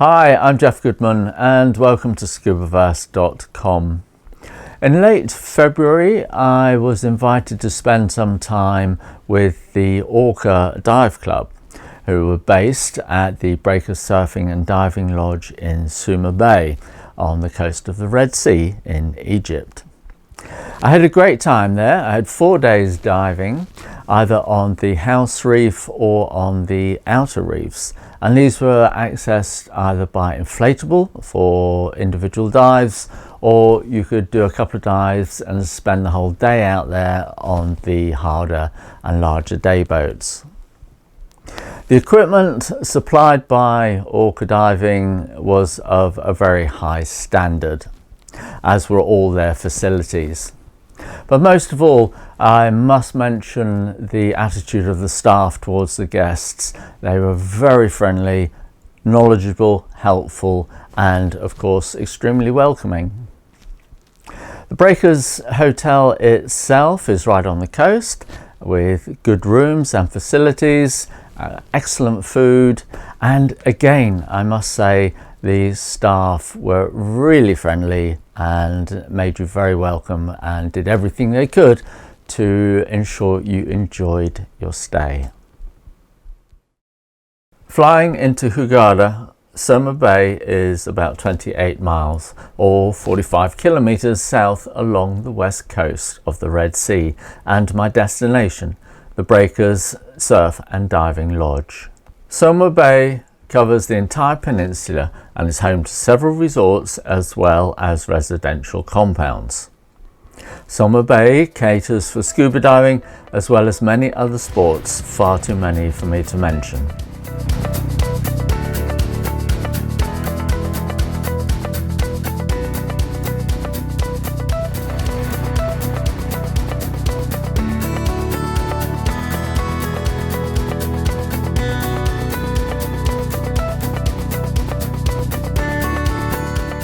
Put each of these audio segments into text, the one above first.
Hi, I'm Jeff Goodman and welcome to Scubaverse.com. In late February, I was invited to spend some time with the Orca Dive Club, who were based at the Breakers Surfing and Diving Lodge in SOMA Bay on the coast of the Red Sea in Egypt. I had a great time there. I had 4 days diving, either on the house reef or on the outer reefs, and these were accessed either by inflatable for individual dives, or you could do a couple of dives and spend the whole day out there on the harder and larger day boats. The equipment supplied by Orca Diving was of a very high standard, as were all their facilities. But most of all, I must mention the attitude of the staff towards the guests. They were very friendly, knowledgeable, helpful, and of course extremely welcoming. The Breakers Hotel itself is right on the coast with good rooms and facilities, excellent food, and again I must say the staff were really friendly and made you very welcome and did everything they could to ensure you enjoyed your stay. Flying into Hurghada, SOMA Bay is about 28 miles or 45 kilometers south along the west coast of the Red Sea, and my destination, the Breakers Surf and Diving Lodge. SOMA Bay covers the entire peninsula and is home to several resorts as well as residential compounds. SOMA Bay caters for scuba diving as well as many other sports, far too many for me to mention.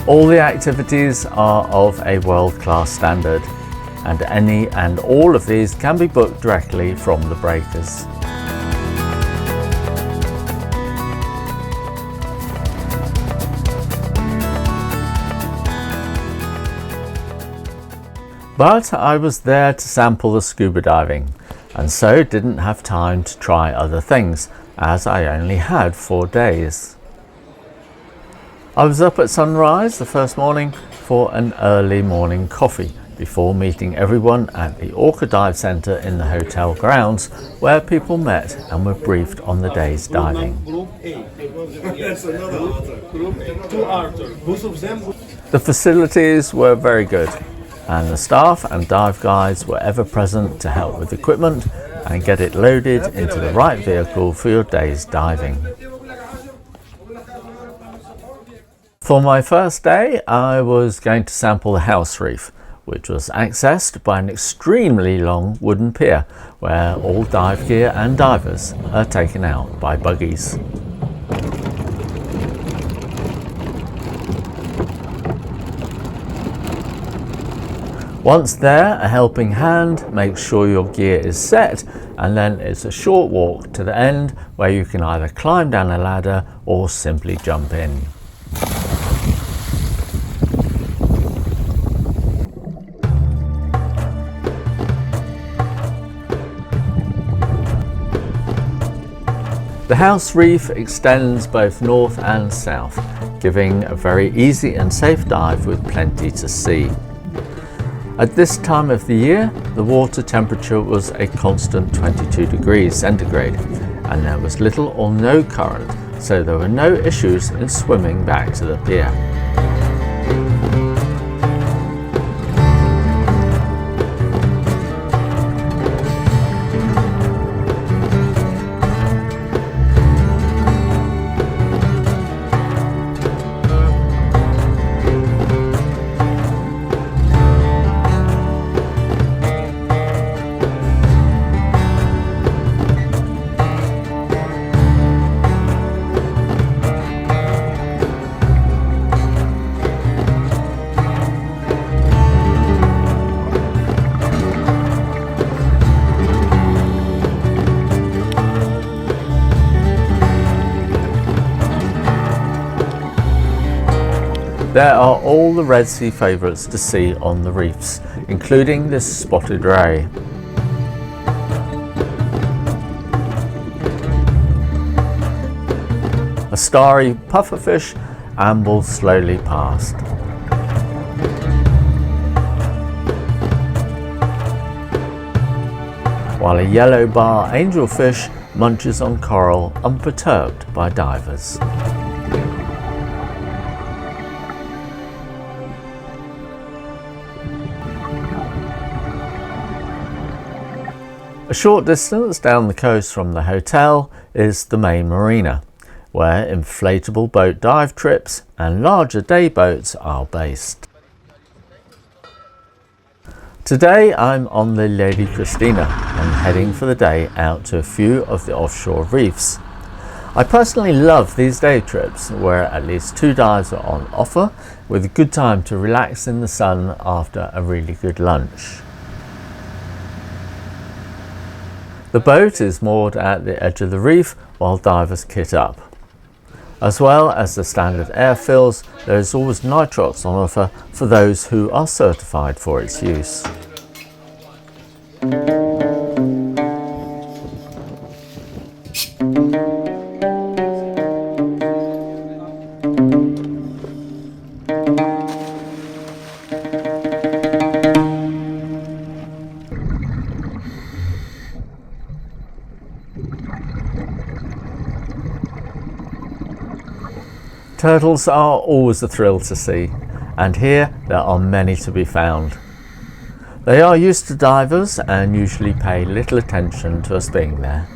All the activities are of a world-class standard, and any and all of these can be booked directly from the Breakers. But I was there to sample the scuba diving, and so didn't have time to try other things, as I only had 4 days. I was up at sunrise the first morning for an early morning coffee before meeting everyone at the Orca Dive Centre in the hotel grounds, where people met and were briefed on the day's diving. The facilities were very good, and the staff and dive guides were ever present to help with equipment and get it loaded into the right vehicle for your day's diving. For my first day, I was going to sample the house reef, which was accessed by an extremely long wooden pier where all dive gear and divers are taken out by buggies. Once there, a helping hand makes sure your gear is set, and then it's a short walk to the end where you can either climb down a ladder or simply jump in. The house reef extends both north and south, giving a very easy and safe dive with plenty to see. At this time of the year, the water temperature was a constant 22 degrees centigrade, and there was little or no current, so there were no issues in swimming back to the pier. There are all the Red Sea favourites to see on the reefs, including this spotted ray. A starry pufferfish ambles slowly past. While a yellow bar angelfish munches on coral unperturbed by divers. A short distance down the coast from the hotel is the main marina, where inflatable boat dive trips and larger day boats are based. Today I'm on the Lady Christina and heading for the day out to a few of the offshore reefs. I personally love these day trips where at least 2 dives are on offer, with a good time to relax in the sun after a really good lunch. The boat is moored at the edge of the reef while divers kit up. As well as the standard air fills, there is always nitrox on offer for those who are certified for its use. Turtles are always a thrill to see, and here there are many to be found. They are used to divers and usually pay little attention to us being there.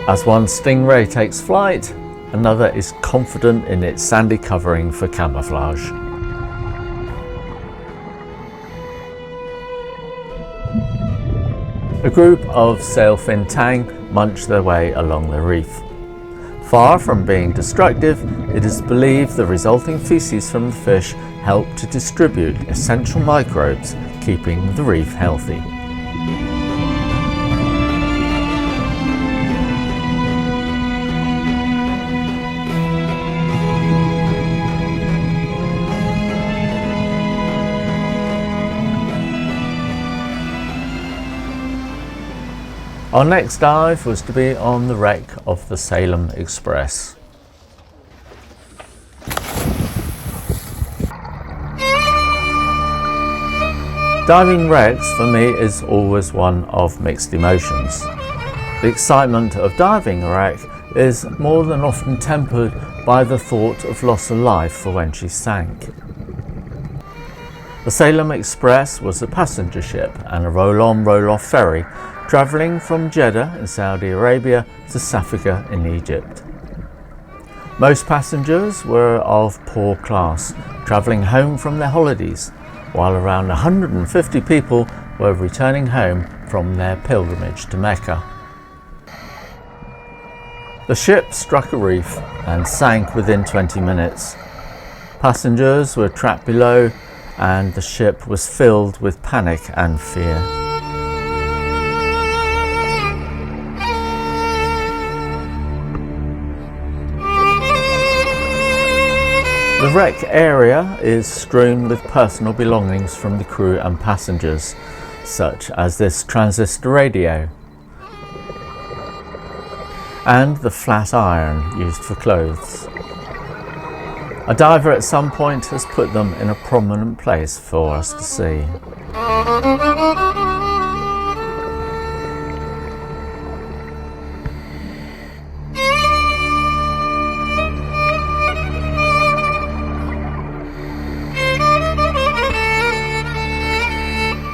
As one stingray takes flight, another is confident in its sandy covering for camouflage. A group of sailfin tang munch their way along the reef. Far from being destructive, it is believed the resulting feces from the fish help to distribute essential microbes, keeping the reef healthy. Our next dive was to be on the wreck of the Salem Express. Diving wrecks for me is always one of mixed emotions. The excitement of diving a wreck is more than often tempered by the thought of loss of life for when she sank. The Salem Express was a passenger ship and a roll-on roll-off ferry travelling from Jeddah in Saudi Arabia to Safika in Egypt. Most passengers were of poor class, travelling home from their holidays, while around 150 people were returning home from their pilgrimage to Mecca. The ship struck a reef and sank within 20 minutes. Passengers were trapped below and the ship was filled with panic and fear. The wreck area is strewn with personal belongings from the crew and passengers, such as this transistor radio and the flat iron used for clothes. A diver at some point has put them in a prominent place for us to see.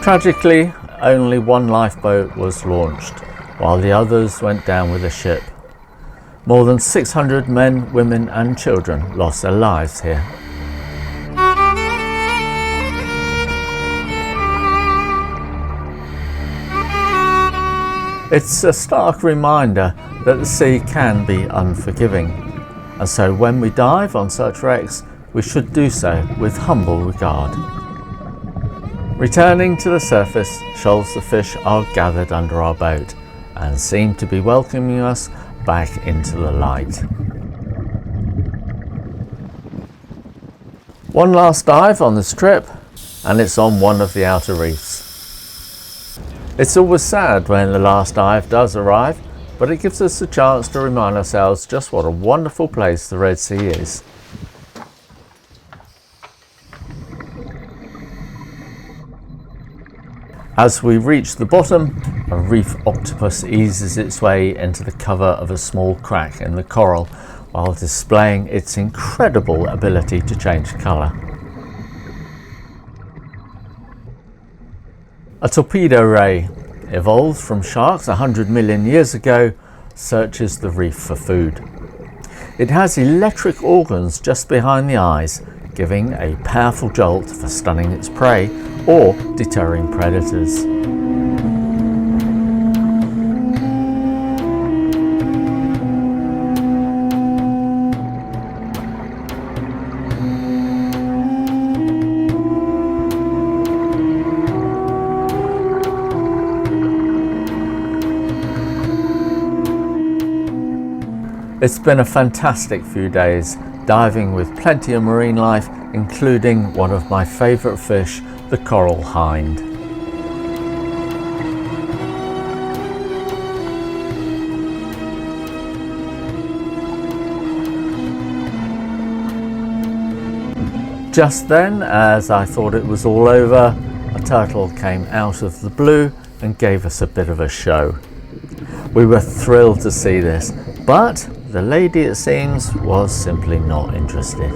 Tragically, only one lifeboat was launched, while the others went down with the ship. More than 600 men, women and children lost their lives here. It's a stark reminder that the sea can be unforgiving, and so when we dive on such wrecks, we should do so with humble regard. Returning to the surface, shoals of fish are gathered under our boat and seem to be welcoming us back into the light. One last dive on this trip, and it's on one of the outer reefs. It's always sad when the last dive does arrive, but it gives us a chance to remind ourselves just what a wonderful place the Red Sea is. As we reach the bottom, a reef octopus eases its way into the cover of a small crack in the coral while displaying its incredible ability to change colour. A torpedo ray, evolved from sharks 100 million years ago, searches the reef for food. It has electric organs just behind the eyes, giving a powerful jolt for stunning its prey or deterring predators. It's been a fantastic few days, diving with plenty of marine life, including one of my favourite fish, the coral hind. Just then, as I thought it was all over, a turtle came out of the blue and gave us a bit of a show. We were thrilled to see this, but the lady, it seems, was simply not interested.